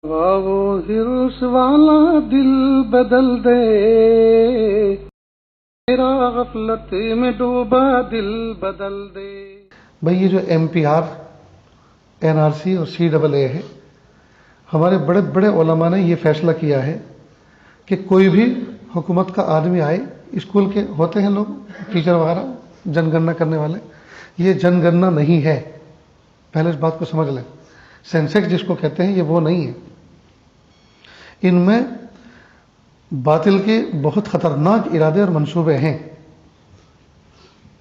وہ ہرس والا دل بدل دے، میرا غفلت میں ڈوبا دل بدل دے۔ بھئی یہ جو M P R, N R C اور سی ڈبل اے ہے، ہمارے بڑے بڑے علماء نے یہ فیصلہ کیا ہے کہ کوئی بھی حکومت کا آدمی آئے، اسکول کے ہوتے ہیں لوگ ٹیچر وغیرہ جن گننا کرنے والے، یہ جن گننا نہیں ہے، پہلے اس بات کو سمجھ لیں۔ سینسیکس جس کو کہتے ہیں یہ وہ نہیں ہے، ان میں باطل کے بہت خطرناک ارادے اور منصوبے ہیں۔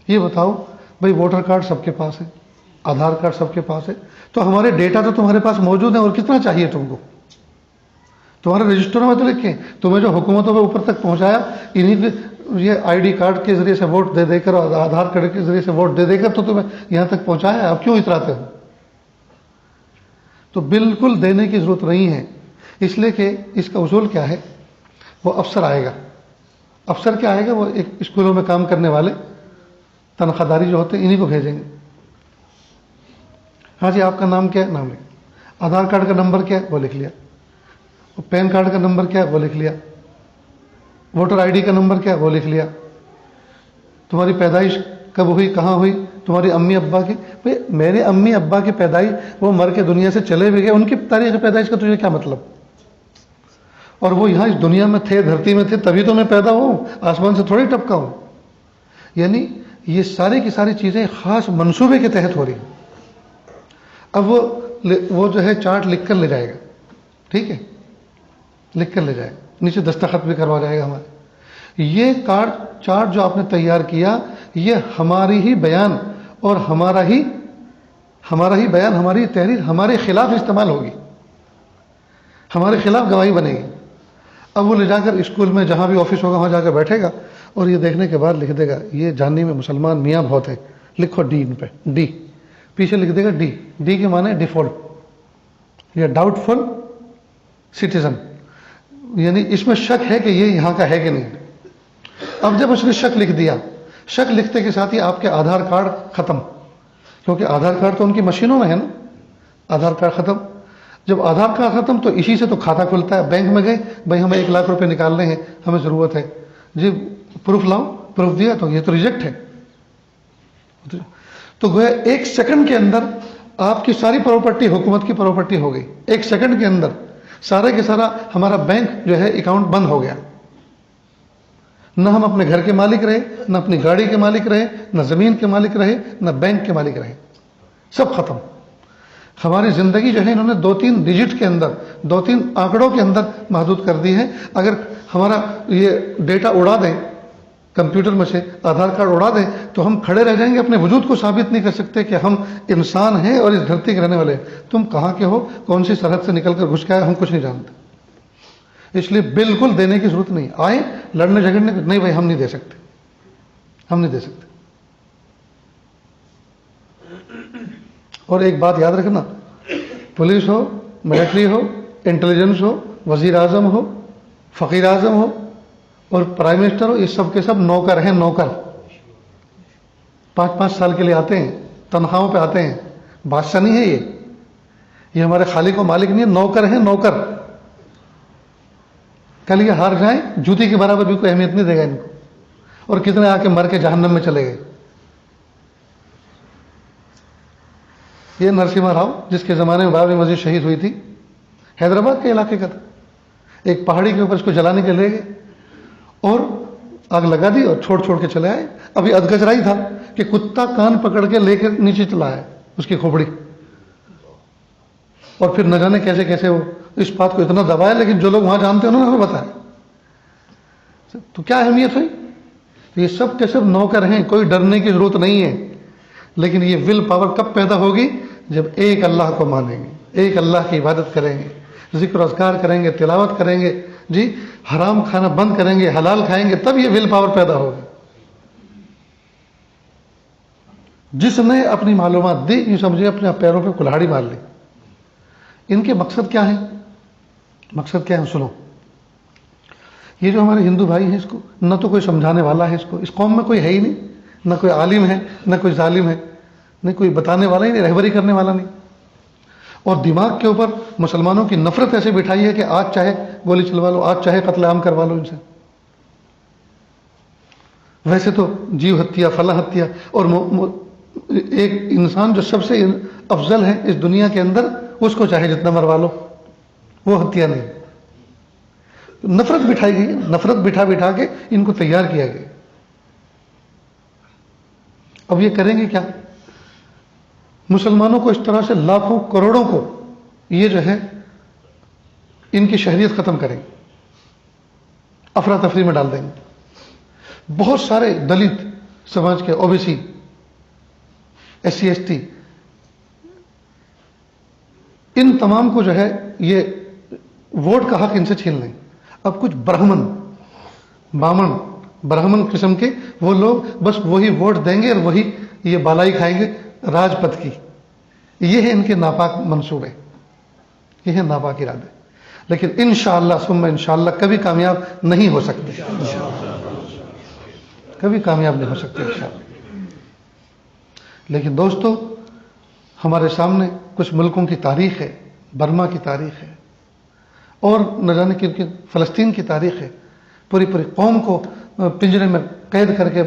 یہ بتاؤ بھئی ووٹر کارڈ سب کے پاس ہے، آدھار کارڈ سب کے پاس ہے، تو ہمارے ڈیٹا تو تمہارے پاس موجود ہیں، اور کتنا چاہیے تم کو؟ تمہارے رجسٹروں میں تو لکھیں، تمہیں جو حکومتوں پہ اوپر تک پہنچایا، انہیں یہ آئی ڈی کارڈ کے ذریعے سے ووٹ دے دے کر اور آدھار کارڈ کے ذریعے سے ووٹ دے دے کر تو تمہیں یہاں تک پہنچایا ہے، اب کیوں اتراتے ہو؟ تو بالکل دینے کی ضرورت نہیں ہے، اس لیے کہ اس کا اصول کیا ہے؟ وہ افسر آئے گا، افسر کیا آئے گا؟ وہ ایک اسکولوں میں کام کرنے والے تنخواہ داری جو ہوتے ہیں انہی کو بھیجیں گے۔ ہاں جی، آپ کا نام کیا ہے؟ نام لکھ، آدھار کارڈ کا نمبر کیا ہے؟ وہ لکھ لیا، پین کارڈ کا نمبر کیا ہے؟ وہ لکھ لیا، ووٹر آئی ڈی کا نمبر کیا ہے؟ وہ لکھ لیا، تمہاری پیدائش کب ہوئی، کہاں ہوئی، تمہاری امی ابا کی۔ بھئی میرے امی ابا کی پیدائش، وہ مر کے دنیا سے چلے بھی گئے، ان کی تاریخ پیدائش کا تجھے کیا مطلب؟ اور وہ یہاں اس دنیا میں تھے، دھرتی میں تھے، تبھی تو میں پیدا ہوں، آسمان سے تھوڑی ٹپکا ہوں۔ یعنی یہ ساری کی ساری چیزیں خاص منصوبے کے تحت ہو رہی ہیں۔ اب وہ جو ہے چارٹ لکھ کر لے جائے گا، ٹھیک ہے، لکھ کر لے جائے گا، نیچے دستخط بھی کروا جائے گا ہمارے۔ یہ کارڈ چارٹ جو آپ نے تیار کیا، یہ ہماری ہی بیان اور ہمارا ہی بیان، ہماری تحریر ہمارے خلاف استعمال ہوگی، ہمارے خلاف گواہی بنے گی۔ اب وہ لے جا کر اسکول میں جہاں بھی آفس ہوگا وہاں جا کر بیٹھے گا، اور یہ دیکھنے کے بعد لکھ دے گا یہ جاننے میں مسلمان میاں بہت ہیں، لکھو ڈی، ان پہ ڈی، پیچھے لکھ دے گا ڈی۔ ڈی کے معنی ڈیفالٹ یا ڈاؤٹ فل سٹیزن، یعنی اس میں شک ہے کہ یہ یہاں کا ہے کہ نہیں۔ اب جب اس نے شک لکھ دیا، شک لکھتے کے ساتھ ہی آپ کے آدھار کارڈ ختم، کیونکہ آدھار کارڈ تو ان کی مشینوں میں ہے نا، آدھار کارڈ ختم۔ جب آدھار کارڈ ختم تو اسی سے تو کھاتہ کھلتا ہے۔ بینک میں گئے، بھائی ہمیں 1 لاکھ روپے نکالنے ہیں، ہمیں ضرورت ہے، جی پروف لاؤ، پروف دیا تو یہ تو ریجیکٹ ہے۔ تو گویا 1 سیکنڈ کے اندر آپ کی ساری پراپرٹی حکومت کی پراپرٹی ہو گئی، 1 سیکنڈ کے اندر سارے کے سارا ہمارا بینک جو ہے اکاؤنٹ بند ہو گیا۔ نہ ہم اپنے گھر کے مالک رہے، نہ اپنی گاڑی کے مالک رہے، نہ زمین کے مالک رہے، نہ بینک کے مالک رہے، سب ختم۔ ہماری زندگی جو ہے انہوں نے 2-3 ڈیجٹ کے اندر، 2-3 آنکڑوں کے اندر محدود کر دی ہے۔ اگر ہمارا یہ ڈیٹا اڑا دیں کمپیوٹر میں سے، آدھار کارڈ اڑا دیں، تو ہم کھڑے رہ جائیں گے، اپنے وجود کو ثابت نہیں کر سکتے کہ ہم انسان ہیں اور اس دھرتی کے رہنے والے ہیں۔ تم کہاں کے ہو، کون سی سرحد سے نکل کر گھس کے آئے، ہم کچھ نہیں جانتے۔ اس لیے بالکل دینے کی ضرورت نہیں۔ آئے لڑنے جھگڑنے، نہیں بھائی ہم نہیں دے سکتے، ہم نہیں دے سکتے۔ اور ایک بات یاد رکھنا، پولیس ہو، ملٹری ہو، انٹیلیجنس ہو، وزیر اعظم ہو، فقیر اعظم ہو اور پرائم منسٹر ہو، یہ سب کے سب نوکر ہیں، نوکر۔ 5-5 سال کے لیے آتے ہیں، تنخواہوں پہ آتے ہیں، بادشاہ نہیں ہے یہ ہمارے خالق و مالک نہیں ہے، نوکر ہیں، نوکر۔ کل یہ ہار جائیں، جوتی کے برابر بھی کوئی اہمیت نہیں دے گا ان کو، اور کتنے آ کے مر کے جہنم میں چلے گئے۔ یہ نرسمہا راؤ جس کے زمانے میں بابری مسجد شہید ہوئی تھی، حیدرآباد کے علاقے کا تھا، ایک پہاڑی کے اوپر اس کو جلانے کے لے گئے اور آگ لگا دی اور چھوڑ کے چلے آئے۔ ابھی ادگجرا ہی تھا کہ کتا کان پکڑ کے لے کر نیچے چلا ہے اس کی کھوپڑی، اور پھر نہ جانے کیسے کیسے وہ اس بات کو اتنا دبایا، لیکن جو لوگ وہاں جانتے ہیں انہوں نے ہمیں بتایا۔ تو کیا اہمیت ہوئی؟ یہ سب کے سب نوکر ہیں، کوئی ڈرنے کی ضرورت نہیں ہے۔ لیکن یہ ول پاور کب پیدا ہوگی؟ جب ایک اللہ کو مانیں گے، ایک اللہ کی عبادت کریں گے، ذکر و اذکار کریں گے، تلاوت کریں گے، جی حرام کھانا بند کریں گے، حلال کھائیں گے، تب یہ ول پاور پیدا ہوگی۔ جس نے اپنی معلومات دی، یہ سمجھے اپنے پیروں پہ کلہاڑی مار لی۔ ان کے مقصد کیا ہے؟ مقصد کیا ہے؟ سنو، یہ جو ہمارے ہندو بھائی ہیں، اس کو نہ تو کوئی سمجھانے والا ہے، اس قوم میں کوئی ہے ہی نہیں، نہ کوئی عالم ہے، نہ کوئی ظالم ہے، نہ کوئی بتانے والا ہی نہیں، رہبری کرنے والا نہیں۔ اور دماغ کے اوپر مسلمانوں کی نفرت ایسے بٹھائی ہے کہ آج چاہے گولی چلوا لو، آج چاہے قتل عام کروا لو ان سے. ویسے تو جیو ہتیا، فلاں ہتیا، اور ایک انسان جو سب سے افضل ہے اس دنیا کے اندر، اس کو چاہے جتنا مروا لو، وہ ہتیا نہیں. نفرت بٹھائی گئی، نفرت بٹھا بٹھا کے ان کو تیار کیا گیا. اب یہ کریں گے کیا؟ مسلمانوں کو اس طرح سے لاکھوں کروڑوں کو یہ جو ہے ان کی شہریت ختم کریں گے، افراتفری میں ڈال دیں گے. بہت سارے دلت سماج کے، O B C, S C S T, ان تمام کو جو ہے یہ ووٹ کا حق ان سے چھین لیں. اب کچھ برہمن قسم کے وہ لوگ بس وہی ووٹ دیں گے اور وہی یہ بالائی کھائیں گے راج پت کی. یہ ہے ان کے ناپاک منصوبے، یہ ہے ناپاک ارادے. لیکن انشاءاللہ ثم انشاءاللہ کبھی کامیاب نہیں ہو سکتے، کبھی کامیاب نہیں ہو سکتے انشاءاللہ. لیکن دوستو، ہمارے سامنے کچھ ملکوں کی تاریخ ہے، برما کی تاریخ ہے، اور نہ جانے کی فلسطین کی تاریخ ہے. پوری قوم کو پنجرے میں قید کر کے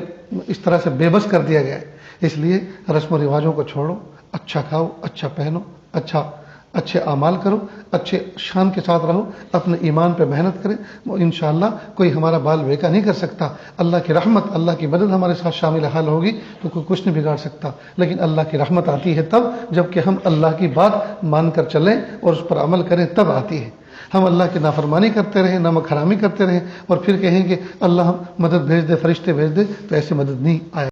اس طرح سے بے بس کر دیا گیا ہے. اس لیے رسم و رواجوں کو چھوڑو، اچھا کھاؤ، اچھا پہنو، اچھے اعمال کرو، اچھے شان کے ساتھ رہو، اپنے ایمان پہ محنت کریں. وہ انشاءاللہ کوئی ہمارا بال بیکا نہیں کر سکتا. اللہ کی رحمت، اللہ کی مدد ہمارے ساتھ شامل حال ہوگی تو کوئی کچھ نہیں بگاڑ سکتا. لیکن اللہ کی رحمت آتی ہے تب جب کہ ہم اللہ کی بات مان کر چلیں اور اس پر عمل کریں، تب آتی ہے. ہم اللہ کی نافرمانی کرتے رہیں، نمک حرامی کرتے رہیں، اور پھر کہیں کہ اللہ مدد بھیج دے، فرشتے بھیج دے، تو ایسی مدد نہیں آئے.